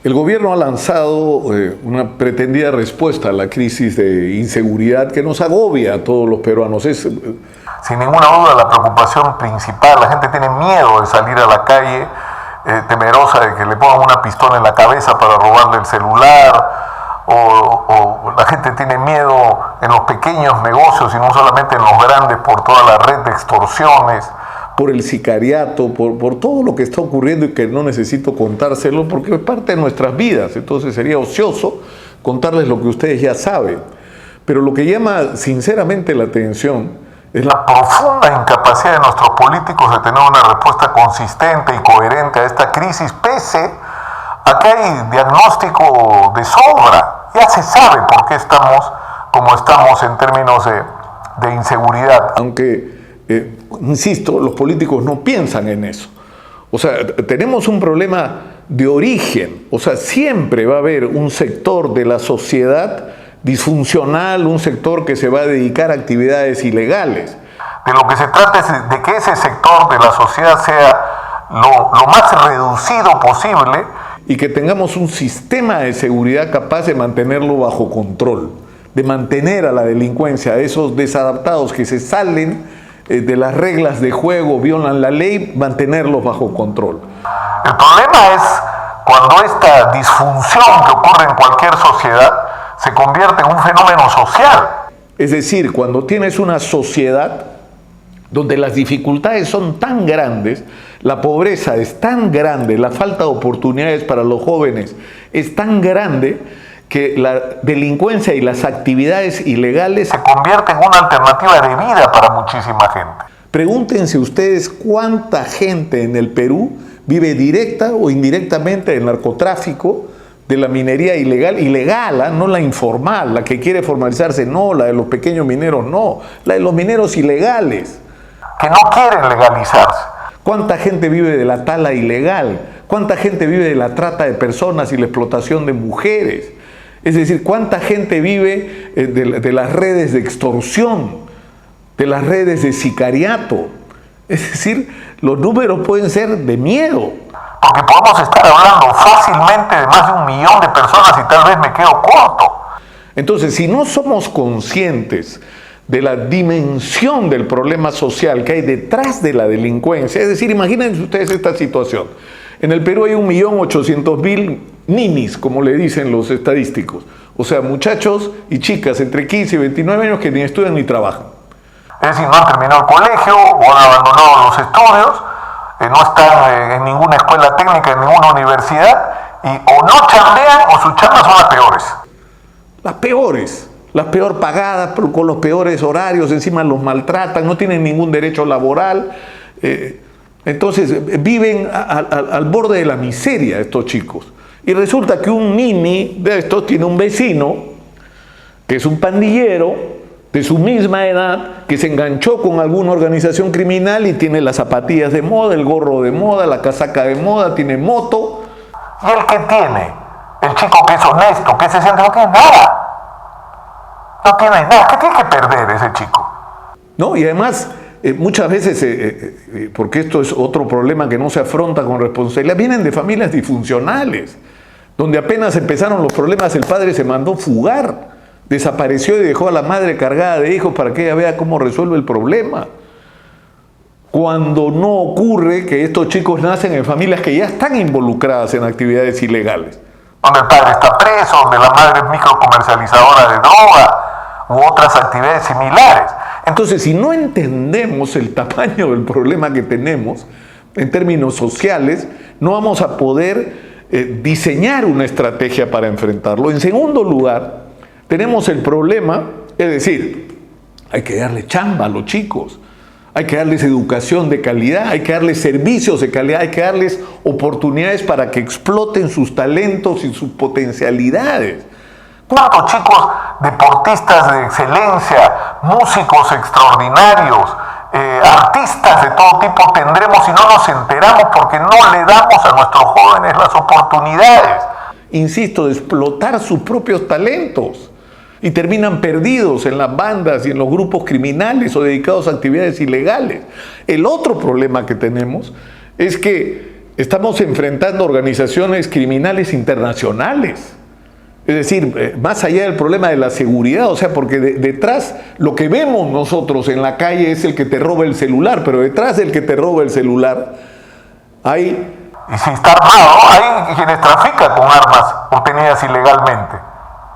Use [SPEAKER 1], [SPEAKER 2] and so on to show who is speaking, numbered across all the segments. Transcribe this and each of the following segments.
[SPEAKER 1] El gobierno ha lanzado una pretendida respuesta a la crisis de inseguridad que nos agobia a todos los peruanos.
[SPEAKER 2] Sin ninguna duda, la preocupación principal. La gente tiene miedo de salir a la calle, temerosa de que le pongan una pistola en la cabeza para robarle el celular, o la gente tiene miedo en los pequeños negocios y no solamente en los grandes por toda la red de extorsiones.
[SPEAKER 1] Por el sicariato, por todo lo que está ocurriendo y que no necesito contárselo porque es parte de nuestras vidas. Entonces sería ocioso contarles lo que ustedes ya saben. Pero lo que llama sinceramente la atención es la
[SPEAKER 2] profunda incapacidad de nuestros políticos de tener una respuesta consistente y coherente a esta crisis, pese a que hay diagnóstico de sobra. Ya se sabe por qué estamos como estamos en términos de inseguridad.
[SPEAKER 1] Aunque insisto, los políticos no piensan en eso. O sea, tenemos un problema de origen. O sea, siempre va a haber un sector de la sociedad disfuncional, un sector que se va a dedicar a actividades ilegales.
[SPEAKER 2] De lo que se trata es de que ese sector de la sociedad sea lo más reducido posible
[SPEAKER 1] y que tengamos un sistema de seguridad capaz de mantenerlo bajo control, de mantener a la delincuencia, a esos desadaptados que se salen de las reglas de juego, violan la ley, mantenerlos bajo control.
[SPEAKER 2] El problema es cuando esta disfunción que ocurre en cualquier sociedad se convierte en un fenómeno social.
[SPEAKER 1] Es decir, cuando tienes una sociedad donde las dificultades son tan grandes, la pobreza es tan grande, la falta de oportunidades para los jóvenes es tan grande, que la delincuencia y las actividades ilegales
[SPEAKER 2] se convierten en una alternativa de vida para muchísima gente.
[SPEAKER 1] Pregúntense ustedes cuánta gente en el Perú vive directa o indirectamente del narcotráfico, de la minería ilegal, no la informal, la que quiere formalizarse, no, la de los pequeños mineros, no, la de los mineros ilegales.
[SPEAKER 2] Que no quieren legalizarse.
[SPEAKER 1] ¿Cuánta gente vive de la tala ilegal? ¿Cuánta gente vive de la trata de personas y la explotación de mujeres? Es decir, ¿cuánta gente vive de las redes de extorsión, de las redes de sicariato? Es decir, los números pueden ser de miedo.
[SPEAKER 2] Porque podemos estar hablando fácilmente de más de 1 millón de personas y tal vez me quedo corto.
[SPEAKER 1] Entonces, si no somos conscientes de la dimensión del problema social que hay detrás de la delincuencia, es decir, imagínense ustedes esta situación. En el Perú hay 1.800.000 ninis, como le dicen los estadísticos. O sea, muchachos y chicas entre 15 y 29 años que ni estudian ni trabajan.
[SPEAKER 2] Es decir, no han terminado el colegio o han abandonado los estudios, no están en ninguna escuela técnica, en ninguna universidad, y o no chambean o sus chambas son las peores.
[SPEAKER 1] Las peor pagadas, con los peores horarios, encima los maltratan, no tienen ningún derecho laboral. Entonces viven al borde de la miseria estos chicos. Y resulta que un nini de estos tiene un vecino que es un pandillero de su misma edad, que se enganchó con alguna organización criminal y tiene las zapatillas de moda, el gorro de moda, la casaca de moda, tiene moto.
[SPEAKER 2] ¿Y el que tiene? El chico que es honesto, que se siente, no tiene nada. No tiene nada. ¿Qué tiene que perder ese chico?
[SPEAKER 1] No, y además muchas veces, porque esto es otro problema que no se afronta con responsabilidad, vienen de familias disfuncionales, donde apenas empezaron los problemas el padre se mandó fugar, desapareció y dejó a la madre cargada de hijos para que ella vea cómo resuelve el problema. Cuando no ocurre que estos chicos nacen en familias que ya están involucradas en actividades ilegales.
[SPEAKER 2] Donde el padre está preso, donde la madre es microcomercializadora de droga u otras actividades similares.
[SPEAKER 1] Entonces, si no entendemos el tamaño del problema que tenemos en términos sociales, no vamos a poder diseñar una estrategia para enfrentarlo. En segundo lugar, tenemos el problema, es decir, hay que darle chamba a los chicos, hay que darles educación de calidad, hay que darles servicios de calidad, hay que darles oportunidades para que exploten sus talentos y sus potencialidades.
[SPEAKER 2] ¿Cuántos chicos deportistas de excelencia, músicos extraordinarios, artistas de todo tipo tendremos si no nos enteramos porque no le damos a nuestros jóvenes las oportunidades?
[SPEAKER 1] Insisto, de explotar sus propios talentos y terminan perdidos en las bandas y en los grupos criminales o dedicados a actividades ilegales. El otro problema que tenemos es que Estamos enfrentando organizaciones criminales internacionales. Es decir, más allá del problema de la seguridad, o sea, porque detrás lo que vemos nosotros en la calle es el que te roba el celular, pero detrás del que te roba el celular hay...
[SPEAKER 2] Y si está armado, hay quienes trafican con armas obtenidas ilegalmente.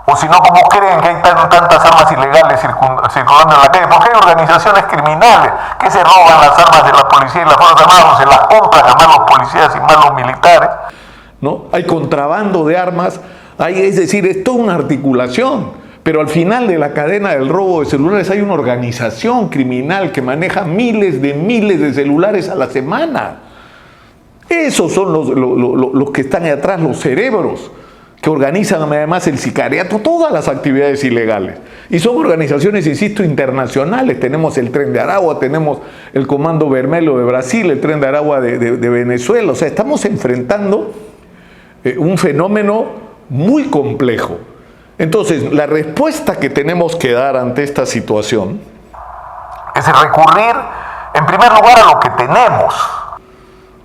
[SPEAKER 2] O si no, ¿cómo creen que hay tantas armas ilegales circulando en la calle? Porque hay organizaciones criminales que se roban las armas de la policía y las Fuerzas Armadas, o se las compran a malos policías y malos militares.
[SPEAKER 1] ¿No? Hay contrabando de armas, es decir, es toda una articulación. Pero al final de la cadena del robo de celulares hay una organización criminal que maneja miles de celulares a la semana. Esos son los que están ahí atrás, los cerebros, que organizan además el sicariato, todas las actividades ilegales. Y son organizaciones, insisto, internacionales. Tenemos el Tren de Aragua, tenemos el Comando Vermelho de Brasil, el Tren de Aragua de Venezuela. O sea, estamos enfrentando un fenómeno muy complejo. Entonces, la respuesta que tenemos que dar ante esta situación
[SPEAKER 2] es recurrir, en primer lugar, a lo que tenemos.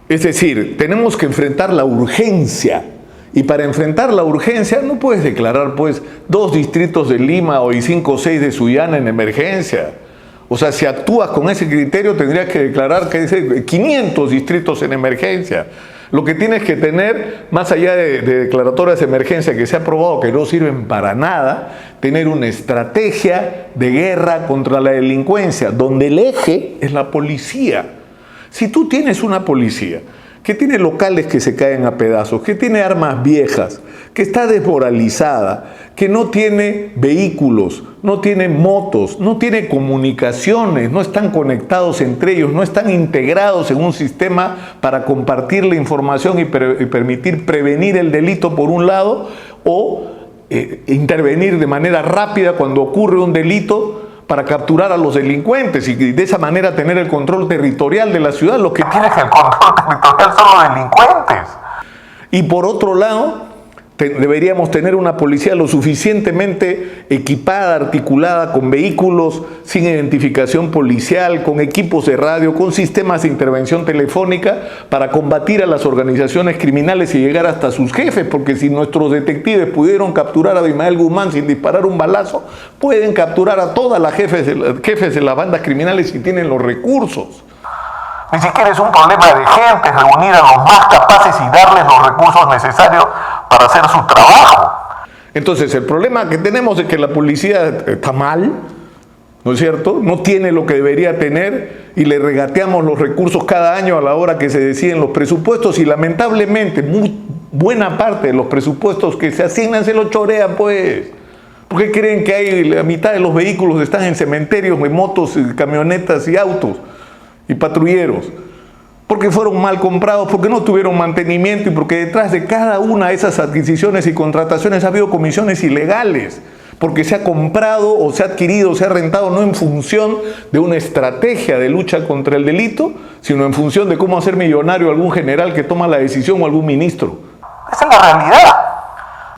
[SPEAKER 1] Es decir, tenemos que enfrentar la urgencia. Y para enfrentar la urgencia no puedes declarar pues 2 distritos de Lima y 5 o 6 de Sullana en emergencia. O sea, si actúas con ese criterio tendrías que declarar que hay 500 distritos en emergencia. Lo que tienes que tener, más allá de declaratorias de emergencia que se ha probado que no sirven para nada, tener una estrategia de guerra contra la delincuencia, donde el eje es la policía. Si tú tienes una policía que tiene locales que se caen a pedazos, que tiene armas viejas, que está desmoralizada, que no tiene vehículos, no tiene motos, no tiene comunicaciones, no están conectados entre ellos, no están integrados en un sistema para compartir la información y permitir prevenir el delito por un lado, o intervenir de manera rápida cuando ocurre un delito para capturar a los delincuentes y de esa manera tener el control territorial de la ciudad. Lo que
[SPEAKER 2] Tienes el control territorial son los delincuentes.
[SPEAKER 1] Y por otro lado, deberíamos tener una policía lo suficientemente equipada, articulada, con vehículos sin identificación policial, con equipos de radio, con sistemas de intervención telefónica para combatir a las organizaciones criminales y llegar hasta sus jefes, porque si nuestros detectives pudieron capturar a Abimael Guzmán sin disparar un balazo, pueden capturar a todas las jefes de las bandas criminales si tienen los recursos.
[SPEAKER 2] Ni siquiera es un problema de gente, reunir a los más capaces y darles los recursos necesarios para hacer su trabajo.
[SPEAKER 1] Entonces, el problema que tenemos es que la policía está mal, ¿no es cierto? No tiene lo que debería tener y le regateamos los recursos cada año a la hora que se deciden los presupuestos y lamentablemente buena parte de los presupuestos que se asignan se los chorean, pues. ¿Por qué creen que hay la mitad de los vehículos están en cementerios, en motos, camionetas y autos y patrulleros? Porque fueron mal comprados, porque no tuvieron mantenimiento y porque detrás de cada una de esas adquisiciones y contrataciones ha habido comisiones ilegales, porque se ha comprado o se ha adquirido o se ha rentado no en función de una estrategia de lucha contra el delito, sino en función de cómo hacer millonario a algún general que toma la decisión o algún ministro.
[SPEAKER 2] Esa es la realidad.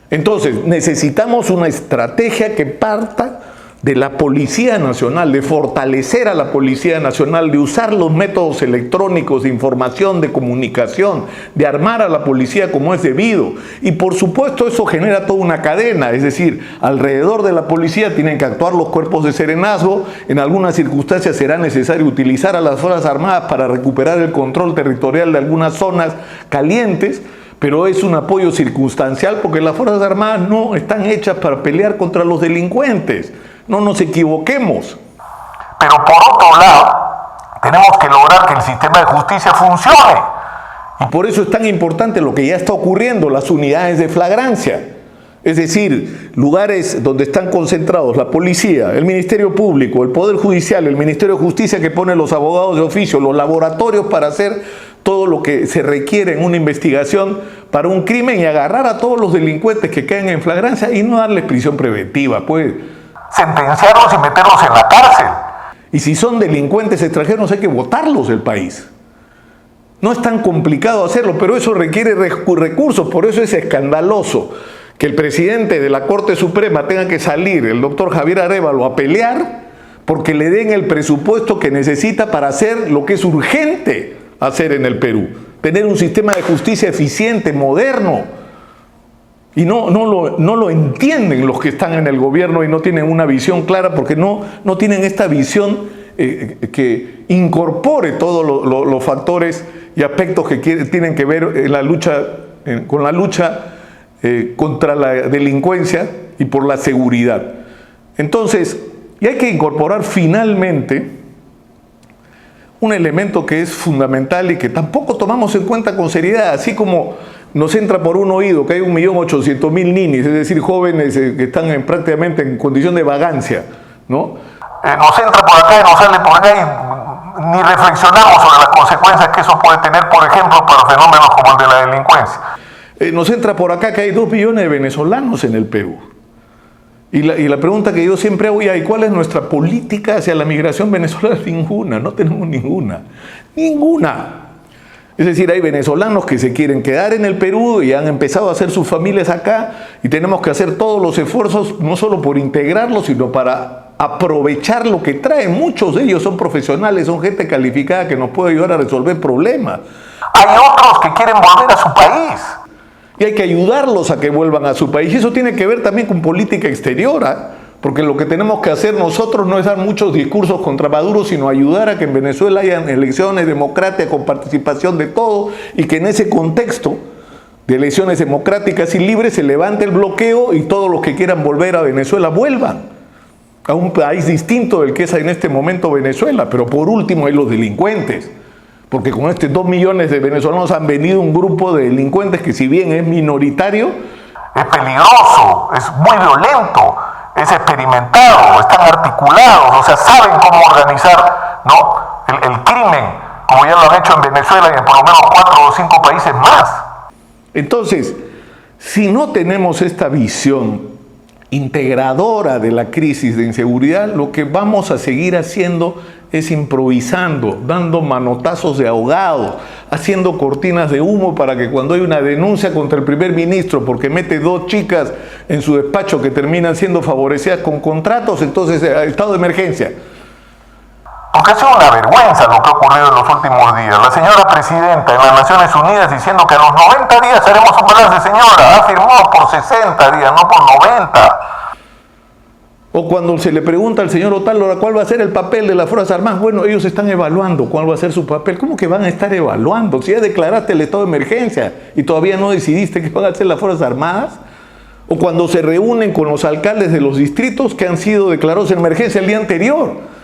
[SPEAKER 1] Entonces, necesitamos una estrategia que parta de la Policía Nacional, de fortalecer a la Policía Nacional, de usar los métodos electrónicos de información, de comunicación, de armar a la policía como es debido. Y por supuesto eso genera toda una cadena, es decir, alrededor de la policía tienen que actuar los cuerpos de serenazgo, en algunas circunstancias será necesario utilizar a las Fuerzas Armadas para recuperar el control territorial de algunas zonas calientes, pero es un apoyo circunstancial porque las Fuerzas Armadas no están hechas para pelear contra los delincuentes. No nos equivoquemos.
[SPEAKER 2] Pero por otro lado, tenemos que lograr que el sistema de justicia funcione.
[SPEAKER 1] Y por eso es tan importante lo que ya está ocurriendo, las unidades de flagrancia. Es decir, lugares donde están concentrados la policía, el Ministerio Público, el Poder Judicial, el Ministerio de Justicia que pone los abogados de oficio, los laboratorios para hacer todo lo que se requiere en una investigación para un crimen y agarrar a todos los delincuentes que caen en flagrancia y no darles prisión preventiva, pues.
[SPEAKER 2] Sentenciarlos y meterlos en la cárcel.
[SPEAKER 1] Y si son delincuentes extranjeros hay que botarlos del país. No es tan complicado hacerlo, pero eso requiere recursos, por eso es escandaloso que el presidente de la Corte Suprema tenga que salir, el doctor Javier Arévalo, a pelear porque le den el presupuesto que necesita para hacer lo que es urgente hacer en el Perú. tener un sistema de justicia eficiente, moderno. Y no lo entienden los que están en el gobierno y no tienen una visión clara porque no tienen esta visión que incorpore todos los factores y aspectos que tienen que ver en la lucha, con la lucha contra la delincuencia y por la seguridad. Entonces, y hay que incorporar finalmente un elemento que es fundamental y que tampoco tomamos en cuenta con seriedad, así como nos entra por un oído que hay 1.800.000 ninis, es decir, jóvenes que están prácticamente en condición de vagancia, ¿no?
[SPEAKER 2] Nos entra por acá y nos sale por acá y ni reflexionamos sobre las consecuencias que eso puede tener, por ejemplo, para fenómenos como el de la delincuencia.
[SPEAKER 1] Nos entra por acá que hay 2 millones de venezolanos en el Perú. Y la pregunta que yo siempre hago, ¿y cuál es nuestra política hacia la migración venezolana? Ninguna, no tenemos ninguna. Ninguna. Es decir, hay venezolanos que se quieren quedar en el Perú y han empezado a hacer sus familias acá y tenemos que hacer todos los esfuerzos, no solo por integrarlos, sino para aprovechar lo que traen. Muchos de ellos son profesionales, son gente calificada que nos puede ayudar a resolver problemas.
[SPEAKER 2] Hay otros que quieren volver a su país.
[SPEAKER 1] Y hay que ayudarlos a que vuelvan a su país. Y eso tiene que ver también con política exterior, porque lo que tenemos que hacer nosotros no es dar muchos discursos contra Maduro, sino ayudar a que en Venezuela haya elecciones democráticas con participación de todos y que en ese contexto de elecciones democráticas y libres se levante el bloqueo y todos los que quieran volver a Venezuela vuelvan a un país distinto del que es en este momento Venezuela. Pero por último hay los delincuentes. Porque con estos 2 millones de venezolanos han venido un grupo de delincuentes que, si bien es minoritario,
[SPEAKER 2] es peligroso, es muy violento, es experimentado, están articulados, o sea, saben cómo organizar, ¿no?, el crimen, como ya lo han hecho en Venezuela y en por lo menos 4 o 5 países más.
[SPEAKER 1] Entonces, si no tenemos esta visión integradora de la crisis de inseguridad, lo que vamos a seguir haciendo es improvisando, dando manotazos de ahogado, haciendo cortinas de humo para que cuando hay una denuncia contra el primer ministro porque mete 2 chicas en su despacho que terminan siendo favorecidas con contratos, entonces estado de emergencia.
[SPEAKER 2] Porque ha sido una vergüenza lo que ha ocurrido en los últimos días. La señora presidenta en las Naciones Unidas diciendo que a los 90 días haremos un balance. Señora, ha firmado por 60 días, no por 90.
[SPEAKER 1] O cuando se le pregunta al señor Otárola cuál va a ser el papel de las Fuerzas Armadas, bueno, ellos están evaluando cuál va a ser su papel. ¿Cómo que van a estar evaluando? Si ya declaraste el estado de emergencia y todavía no decidiste qué van a hacer las Fuerzas Armadas. O cuando se reúnen con los alcaldes de los distritos que han sido declarados en emergencia el día anterior.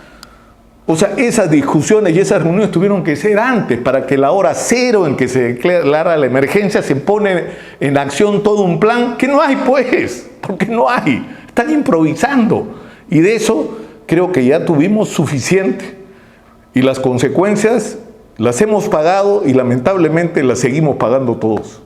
[SPEAKER 1] O sea, esas discusiones y esas reuniones tuvieron que ser antes para que la hora cero en que se declara la emergencia se pone en acción todo un plan que no hay, pues, porque no hay. Están improvisando y de eso creo que ya tuvimos suficiente y las consecuencias las hemos pagado y lamentablemente las seguimos pagando todos.